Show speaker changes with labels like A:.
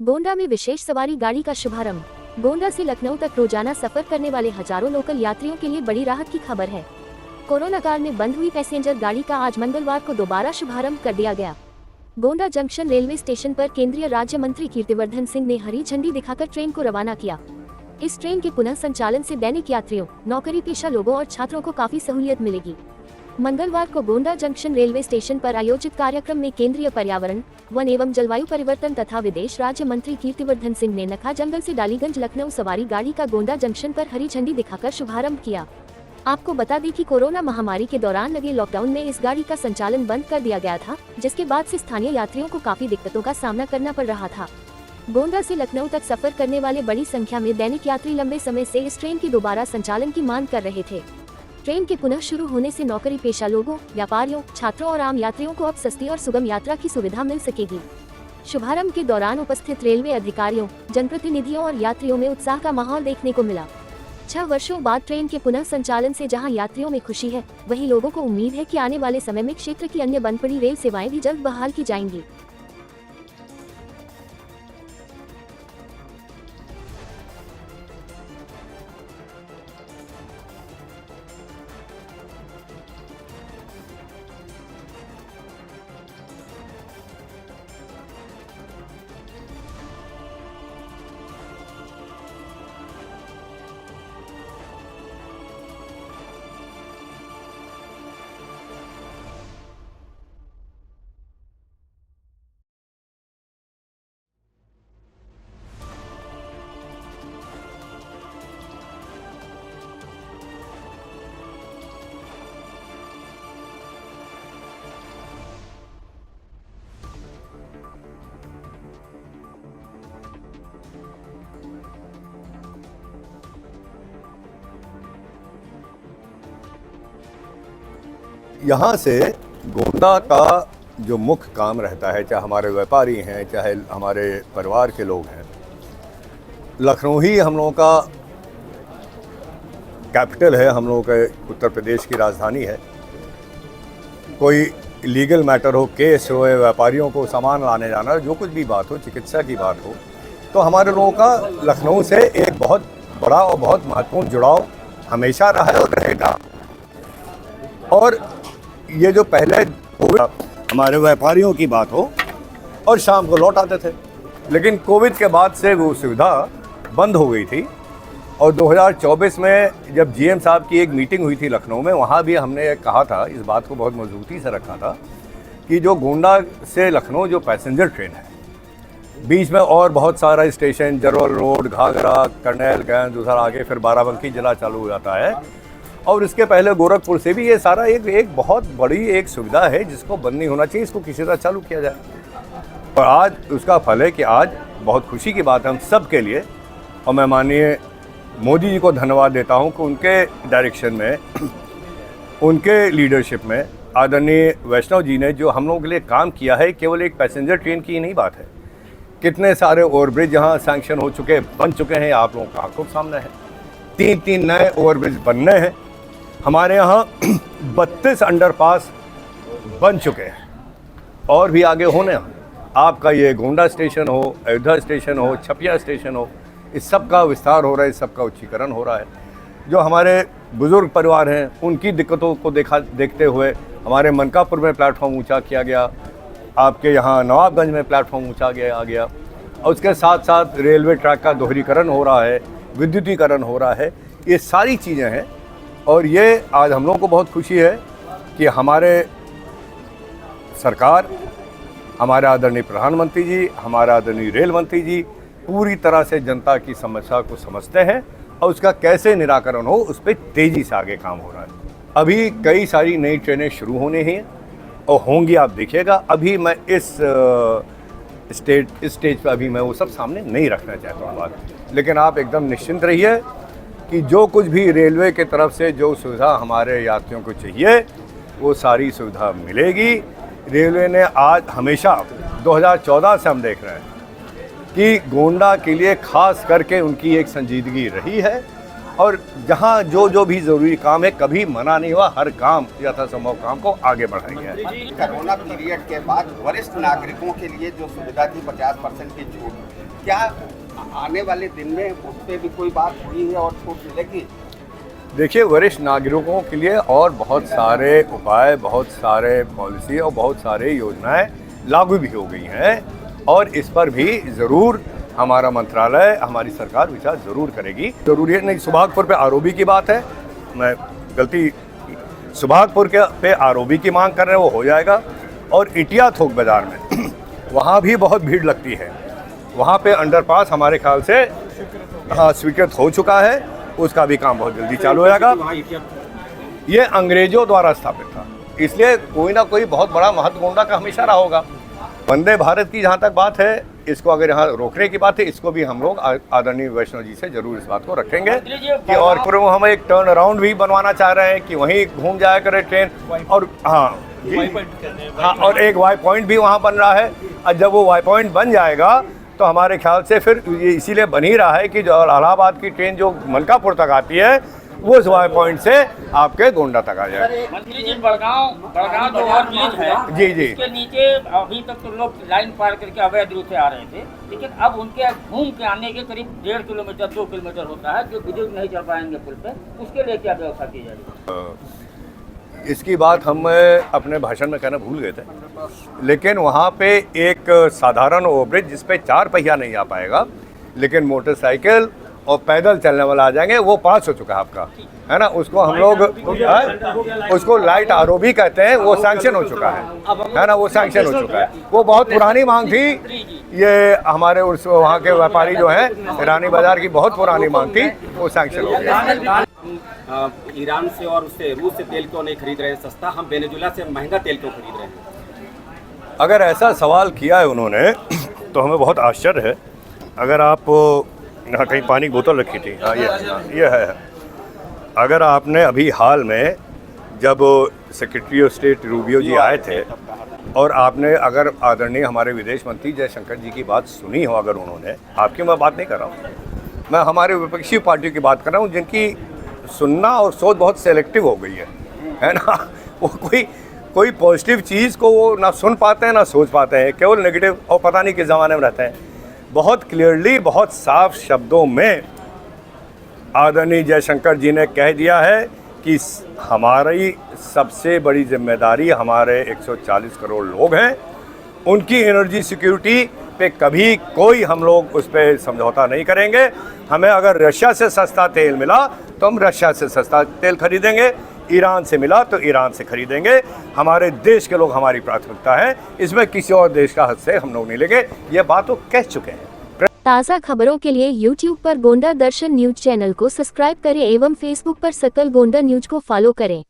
A: गोंडा में विशेष सवारी गाड़ी का शुभारंभ। गोंडा से लखनऊ तक रोजाना सफर करने वाले हजारों लोकल यात्रियों के लिए बड़ी राहत की खबर है। कोरोना काल में बंद हुई पैसेंजर गाड़ी का आज मंगलवार को दोबारा शुभारंभ कर दिया गया। गोंडा जंक्शन रेलवे स्टेशन पर केंद्रीय राज्य मंत्री कीर्तिवर्धन सिंह ने हरी झंडी दिखाकर ट्रेन को रवाना किया। इस ट्रेन के पुनः संचालन से दैनिक यात्रियों, नौकरी पेशा लोगों और छात्रों को काफी सहूलियत मिलेगी। मंगलवार को गोंडा जंक्शन रेलवे स्टेशन पर आयोजित कार्यक्रम में केंद्रीय पर्यावरण, वन एवं जलवायु परिवर्तन तथा विदेश राज्य मंत्री कीर्तिवर्धन सिंह ने नखा जंगल से डालीगंज लखनऊ सवारी गाड़ी का गोंडा जंक्शन पर हरी झंडी दिखाकर शुभारंभ किया। आपको बता दें कि कोरोना महामारी के दौरान लगे लॉकडाउन में इस गाड़ी का संचालन बंद कर दिया गया था, जिसके बाद से स्थानीय यात्रियों को काफी दिक्कतों का सामना करना पड़ रहा था। गोंडा से लखनऊ तक सफर करने वाले बड़ी संख्या में दैनिक यात्री लंबे समय से इस ट्रेन की दोबारा संचालन की मांग कर रहे थे। ट्रेन के पुनः शुरू होने से नौकरी पेशा लोगों, व्यापारियों, छात्रों और आम यात्रियों को अब सस्ती और सुगम यात्रा की सुविधा मिल सकेगी। शुभारंभ के दौरान उपस्थित रेलवे अधिकारियों, जनप्रतिनिधियों और यात्रियों में उत्साह का माहौल देखने को मिला। 6 वर्षों बाद ट्रेन के पुनः संचालन से जहां यात्रियों में खुशी है, वहीं लोगों को उम्मीद है कि आने वाले समय में क्षेत्र की अन्य बंद पड़ी रेल सेवाएं भी जल्द बहाल की जाएंगी।
B: यहाँ से गोंडा का जो मुख्य काम रहता है, चाहे हमारे व्यापारी हैं, चाहे हमारे परिवार के लोग हैं, लखनऊ ही हम लोगों का कैपिटल है, हम लोगों के उत्तर प्रदेश की राजधानी है। कोई लीगल मैटर हो, केस हो, व्यापारियों को सामान लाने जाना, जो कुछ भी बात हो, चिकित्सा की बात हो, तो हमारे लोगों का लखनऊ से एक बहुत बड़ा और बहुत महत्वपूर्ण जुड़ाव हमेशा रहा है और रहेगा। और ये जो पहले हमारे व्यापारियों की बात हो और शाम को लौट आते थे, लेकिन कोविड के बाद से वो सुविधा बंद हो गई थी। और 2024 में जब जीएम साहब की एक मीटिंग हुई थी लखनऊ में, वहाँ भी हमने कहा था, इस बात को बहुत मजबूती से रखा था कि जो गोंडा से लखनऊ जो पैसेंजर ट्रेन है, बीच में और बहुत सारा स्टेशन, जरवल रोड, घाघरा, कर्नैलगंज, दूसरा आगे फिर बाराबंकी जिला चालू हो जाता है, और इसके पहले गोरखपुर से भी ये सारा एक बहुत बड़ी एक सुविधा है जिसको बंद नहीं होना चाहिए, इसको किसी तरह चालू किया जाए। और आज उसका फल है कि आज बहुत खुशी की बात है हम सब के लिए, और मैं माननीय मोदी जी को धन्यवाद देता हूं कि उनके डायरेक्शन में, उनके लीडरशिप में आदरणीय वैष्णव जी ने जो हम लोगों के लिए काम किया है, केवल एक पैसेंजर ट्रेन की ही नहीं बात है। कितने सारे ओवरब्रिज यहाँ सैंक्शन हो चुके, बन चुके हैं, आप लोगों का आंखों के सामने है। 3 नए ओवरब्रिज बनने हैं। हमारे यहाँ 32 अंडरपास बन चुके हैं और भी आगे होने हैं। आपका ये गोंडा स्टेशन हो, अयोध्या स्टेशन हो, छपिया स्टेशन हो, इस सब का विस्तार हो रहा है, इस सब का उच्चीकरण हो रहा है। जो हमारे बुज़ुर्ग परिवार हैं, उनकी दिक्कतों को देखते हुए हमारे मनकापुर में प्लेटफॉर्म ऊंचा किया गया, आपके यहाँ नवाबगंज में प्लेटफॉर्म ऊंचा आ गया, और उसके साथ साथ रेलवे ट्रैक का दोहरीकरण हो रहा है, विद्युतीकरण हो रहा है। ये सारी चीज़ें हैं और ये आज हम लोगों को बहुत खुशी है कि हमारे सरकार, हमारे आदरणीय प्रधानमंत्री जी, हमारे आदरणीय रेल मंत्री जी पूरी तरह से जनता की समस्या को समझते हैं और उसका कैसे निराकरण हो, उस पर तेज़ी से आगे काम हो रहा है। अभी कई सारी नई ट्रेनें शुरू होने हैं और होंगी, आप देखिएगा। अभी मैं इस स्टेज पर अभी मैं वो सब सामने नहीं रखना चाहता हूँ बात, लेकिन आप एकदम निश्चिंत रहिए कि जो कुछ भी रेलवे की तरफ से जो सुविधा हमारे यात्रियों को चाहिए, वो सारी सुविधा मिलेगी। रेलवे ने आज हमेशा 2014 से हम देख रहे हैं कि गोंडा के लिए खास करके उनकी एक संजीदगी रही है, और जहाँ जो भी ज़रूरी काम है, कभी मना नहीं हुआ, हर काम यथासंभव काम को आगे बढ़ाया गया है।
C: कोरोना पीरियड के बाद वरिष्ठ नागरिकों के लिए जो सुविधा थी 50% की छूट, क्या आने वाले दिन में उस पर भी कोई बात हुई है और छूट मिलेगी?
B: देखिए, वरिष्ठ नागरिकों के लिए और बहुत सारे उपाय, बहुत सारे पॉलिसी और बहुत सारे योजनाएं लागू भी हो गई हैं और इस पर भी ज़रूर हमारा मंत्रालय, हमारी सरकार विचार ज़रूर करेगी। ज़रूरी है नहीं, सुभागपुर पे आरओबी की बात है, मैं गलती सुभागपुर के पे आरओबी की मांग कर रहे हैं, वो हो जाएगा। और इटिया थोक बाज़ार में वहाँ भी बहुत भीड़ लगती है, वहाँ पे अंडरपास हमारे ख्याल से हाँ स्वीकृत हो चुका है, उसका भी काम बहुत जल्दी चालू हो जाएगा। ये अंग्रेजों द्वारा स्थापित था, इसलिए कोई ना कोई बहुत बड़ा महत्व गोंडा का हमेशा रहा होगा। वंदे भारत की जहाँ तक बात है, इसको अगर यहाँ रोकने की बात है, इसको भी हम लोग आदरणीय वैष्णव जी से जरूर इस बात को रखेंगे कि और पूर्व हम एक टर्न अराउंड भी बनवाना चाह रहे हैं कि वहीं घूम जाया करे ट्रेन। और हाँ और एक वाई पॉइंट भी वहाँ बन रहा है, और जब वो वाई पॉइंट बन जाएगा तो हमारे ख्याल से फिर ये इसीलिए बन ही रहा है कि जो इलाहाबाद की ट्रेन जो मलकापुर तक आती है वो उस वाई पॉइंट से आपके गोंडा तक आ जाए।
D: मंत्री जी, बड़गांव जो ओवरब्रिज है,
B: जी जी,
D: इसके नीचे अभी तक तो लोग लाइन पार करके अवैध रूप से आ रहे थे, लेकिन अब उनके घूम के आने के करीब 1.5 किलोमीटर 2 किलोमीटर होता है, जो बुजुर्ग नहीं चल पाएंगे पुल पे, उसके लिए क्या व्यवस्था की जाएगी?
B: इसकी बात हम अपने भाषण में कहना भूल गए थे, लेकिन वहाँ पे एक साधारण ओवरब्रिज जिस पे 4 पहिया नहीं आ पाएगा, लेकिन मोटरसाइकिल और पैदल चलने वाला आ जाएंगे, वो पास हो चुका है आपका, है ना। उसको हम लोग उसको लाइट आरओबी कहते हैं, वो सैंक्शन हो चुका है ना, वो सैंक्शन हो चुका है। वो बहुत पुरानी मांग थी, ये हमारे उस वहाँ के व्यापारी जो हैं रानी बाजार की बहुत पुरानी मांग थी, वो सैंक्शन हो गया।
E: ईरान से और उससे रूस से तेल क्यों नहीं खरीद रहे हैं सस्ता, हम वेनेजुएला से महंगा तेल क्यों खरीद रहे हैं?
B: अगर ऐसा सवाल किया है उन्होंने तो हमें बहुत आश्चर्य है। अगर आप यहाँ कहीं पानी की बोतल रखी थी, हाँ ये है। अगर आपने अभी हाल में जब सेक्रेटरी ऑफ स्टेट रूबियो जी आए थे और आपने अगर आदरणीय हमारे विदेश मंत्री जयशंकर जी की बात सुनी हो, अगर उन्होंने, आपकी मैं बात नहीं कर रहा हूँ, मैं हमारे विपक्षी पार्टी की बात कर रहा हूँ, जिनकी सुनना और सोच बहुत सेलेक्टिव हो गई है ना। वो कोई पॉजिटिव चीज़ को वो ना सुन पाते हैं ना सोच पाते हैं, केवल नेगेटिव, और पता नहीं किस ज़माने में रहते हैं। बहुत क्लियरली, बहुत साफ शब्दों में आदरणीय जयशंकर जी ने कह दिया है कि हमारी सबसे बड़ी जिम्मेदारी हमारे 140 करोड़ लोग हैं, उनकी एनर्जी सिक्योरिटी पे कभी कोई हम लोग उस पर समझौता नहीं करेंगे। हमें अगर रशिया से सस्ता तेल मिला तो हम रशिया से सस्ता तेल खरीदेंगे, ईरान से मिला तो ईरान से खरीदेंगे। हमारे देश के लोग हमारी प्राथमिकता है, इसमें किसी और देश का हद से हम लोग नहीं लेंगे, ये बात वो कह चुके हैं।
A: ताज़ा खबरों के लिए YouTube पर गोंडा दर्शन न्यूज चैनल को सब्सक्राइब करें एवं Facebook पर सकल गोंडा न्यूज को फॉलो करें।